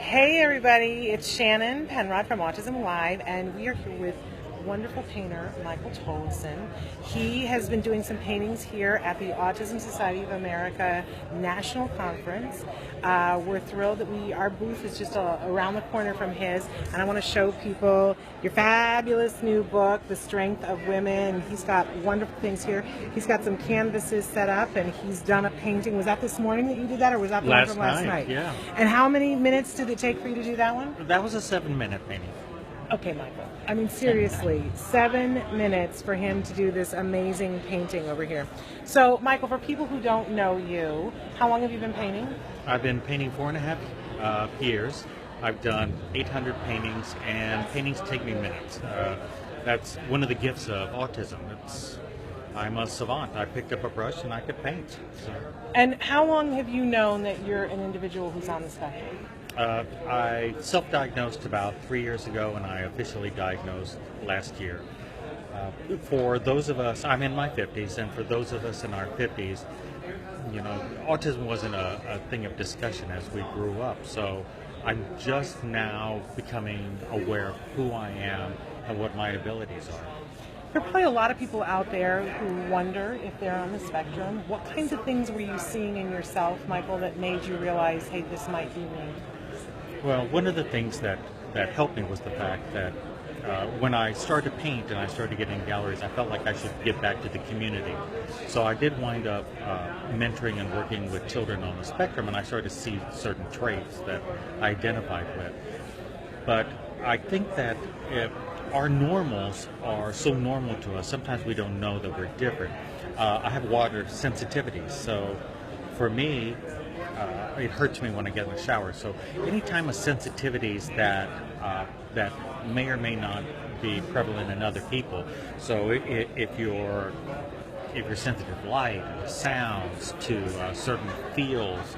Hey everybody, it's Shannon Penrod from Autism-Live, and we are here with wonderful painter Michael Tolleson. He has been doing some paintings here at the Autism Society of America National Conference. We're thrilled that our booth is just around the corner from his, and I want to show people your fabulous new book, The Strength of Women. He's got wonderful things here. He's got some canvases set up, and he's done a painting. Was that this morning that you did that, or was that the one from last night? Yeah. And how many minutes did it take for you to do that one? That was a 7-minute painting. Okay, Michael. I mean, seriously, 7 minutes for him to do this amazing painting over here. So, Michael, for people who don't know you, how long have you been painting? I've been painting 4.5 years. I've done 800 paintings, and paintings take me minutes. That's one of the gifts of autism. I'm a savant. I picked up a brush and I could paint. So. And how long have you known that you're an individual who's on the spectrum? I self-diagnosed about 3 years ago, and I officially diagnosed last year. For those of us, I'm in my 50s, and for those of us in our 50s, you know, autism wasn't a thing of discussion as we grew up. So I'm just now becoming aware of who I am and what my abilities are. There are probably a lot of people out there who wonder if they're on the spectrum. What kinds of things were you seeing in yourself, Michael, that made you realize, hey, this might be me? Well, one of the things that helped me was the fact that when I started to paint and I started getting galleries, I felt like I should give back to the community. So I did wind up mentoring and working with children on the spectrum, and I started to see certain traits that I identified with. But I think that if our normals are so normal to us, sometimes we don't know that we're different. I have water sensitivities, so for me, it hurts me when I get in the shower. So anytime a sensitivities that may or may not be prevalent in other people. So if you're sensitive to light, sounds, to certain feels,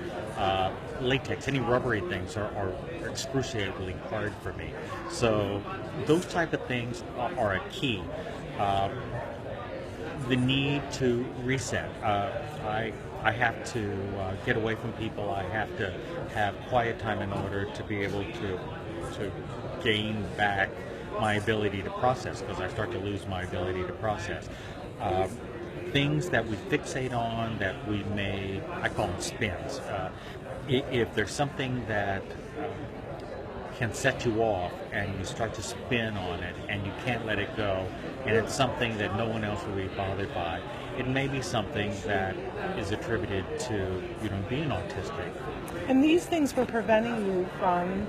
latex, any rubbery things are excruciatingly hard for me. So those type of things are a key. The need to reset. I have to get away from people. I have to have quiet time in order to be able to gain back my ability to process, because I start to lose my ability to process. Things that we fixate on that we may, I call them spins. If there's something that can set you off and you start to spin on it and you can't let it go, and it's something that no one else will be bothered by, it may be something that is attributed to, you know, being autistic. And these things were preventing you from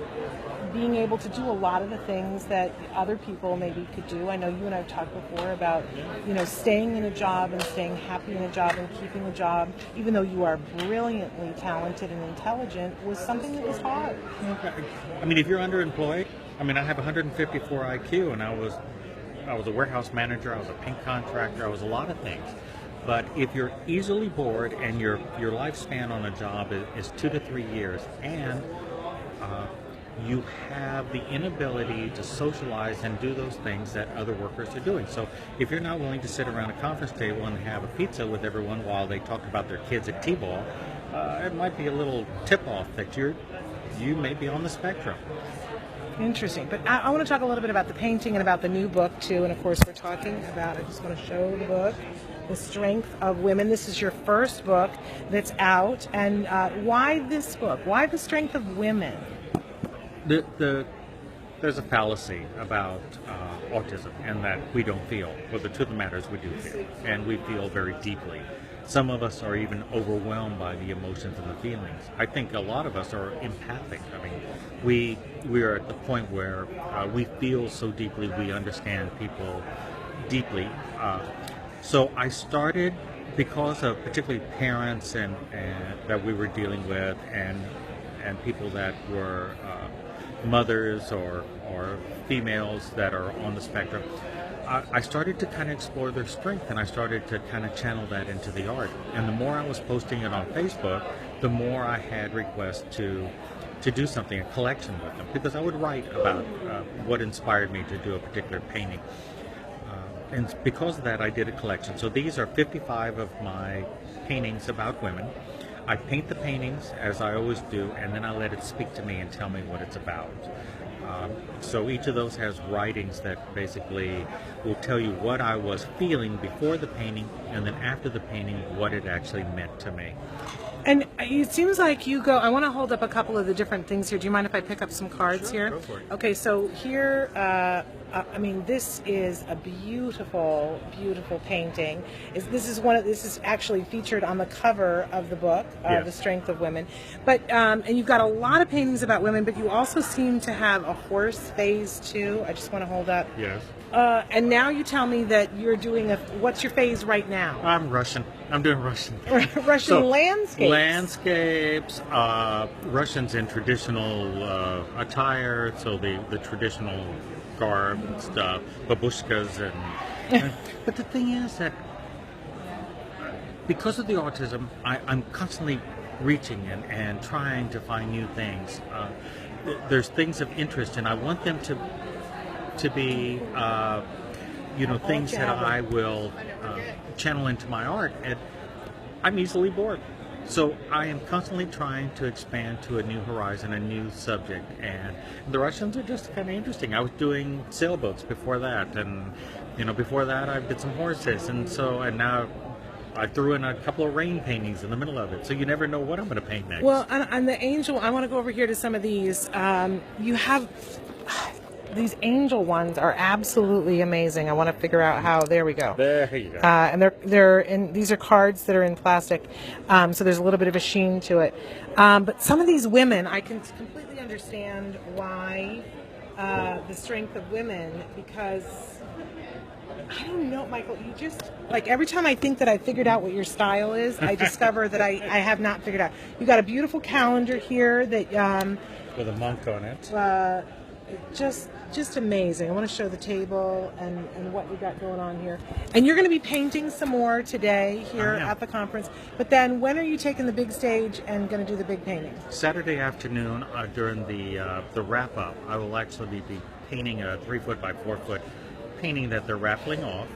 being able to do a lot of the things that other people maybe could do. I know you and I have talked before about, you know, staying in a job and staying happy in a job and keeping a job, even though you are brilliantly talented and intelligent, was something that was hard. I mean, if you're underemployed, I mean, I have 154 IQ, and I was a warehouse manager, I was a paint contractor, I was a lot of things. But if you're easily bored and your lifespan on a job is 2 to 3 years, and you have the inability to socialize and do those things that other workers are doing. So if you're not willing to sit around a conference table and have a pizza with everyone while they talk about their kids at T-ball, it might be a little tip-off that you may be on the spectrum. Interesting. But I want to talk a little bit about the painting and about the new book, too. And, of course, we're talking about, I just want to show the book, The Strength of Women. This is your first book that's out. And why this book? Why The Strength of Women? There's a fallacy about autism, and that we don't feel. Well, the truth of the matter is we do feel, and we feel very deeply. Some of us are even overwhelmed by the emotions and the feelings. I think a lot of us are empathic. I mean, we are at the point where we feel so deeply, we understand people deeply. So I started, because of particularly parents and that we were dealing with, and people that were mothers or females that are on the spectrum, I started to kind of explore their strength, and I started to kind of channel that into the art. And the more I was posting it on Facebook, the more I had requests to do something, a collection with them, because I would write about what inspired me to do a particular painting. And because of that, I did a collection. So these are 55 of my paintings about women. I paint the paintings as I always do, and then I let it speak to me and tell me what it's about. So each of those has writings that basically will tell you what I was feeling before the painting, and then after the painting, what it actually meant to me. And it seems like you go. I want to hold up a couple of the different things here. Do you mind if I pick up some cards Sure, here? go for it. Okay, so here, I mean, this is a beautiful, beautiful painting. This is actually featured on the cover of the book, Yes. The Strength of Women. But and you've got a lot of paintings about women, but you also seem to have a horse phase too. I just want to hold up. Yes. And now you tell me that you're doing what's your phase right now? I'm Russian. I'm doing Russian. Russian landscapes. Landscapes, Russians in traditional attire, so the traditional garb and stuff, babushkas and but the thing is that because of the autism, I'm constantly reaching and trying to find new things. There's things of interest, and I want them to be, things that I will channel into my art, and I'm easily bored. So I am constantly trying to expand to a new horizon, a new subject, and the Russians are just kind of interesting. I was doing sailboats before that, and before that I did some horses, and now I threw in a couple of rain paintings in the middle of it. So you never know what I'm going to paint next. Well, on the angel, I want to go over here to some of these. You have these angel ones are absolutely amazing. I want to figure out how. There we go. There you go. And they're in. These are cards that are in plastic, so there's a little bit of a sheen to it. But some of these women, I can completely understand why the strength of women, because I don't know, Michael. You just like every time I think that I figured out what your style is, I discover that I have not figured out. You got a beautiful calendar here that with a monk on it. Just amazing. I want to show the table and what we got going on here. And you're going to be painting some more today here at the conference. But then when are you taking the big stage and going to do the big painting? Saturday afternoon during the wrap up, I will actually be painting a 3-foot by 4-foot painting that they're raffling off,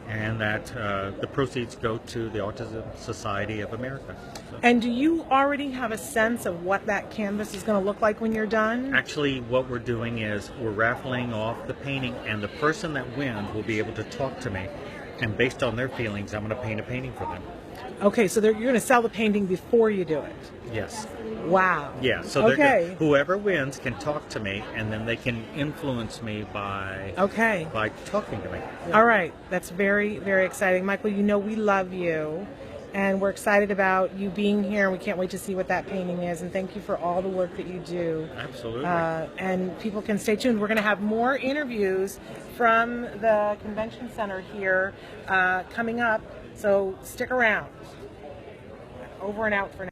and that the proceeds go to the Autism Society of America. So. And do you already have a sense of what that canvas is going to look like when you're done? Actually, what we're doing is we're raffling off the painting, and the person that wins will be able to talk to me, and based on their feelings, I'm going to paint a painting for them. Okay, so you're going to sell the painting before you do it? Yes. Wow. Yeah, so whoever wins can talk to me, and then they can influence me by talking to me. Yeah. All right. That's very, very exciting. Michael, we love you, and we're excited about you being here. We can't wait to see what that painting is, and thank you for all the work that you do. Absolutely. And people can stay tuned. We're going to have more interviews from the convention center here coming up, so stick around. Over and out for now.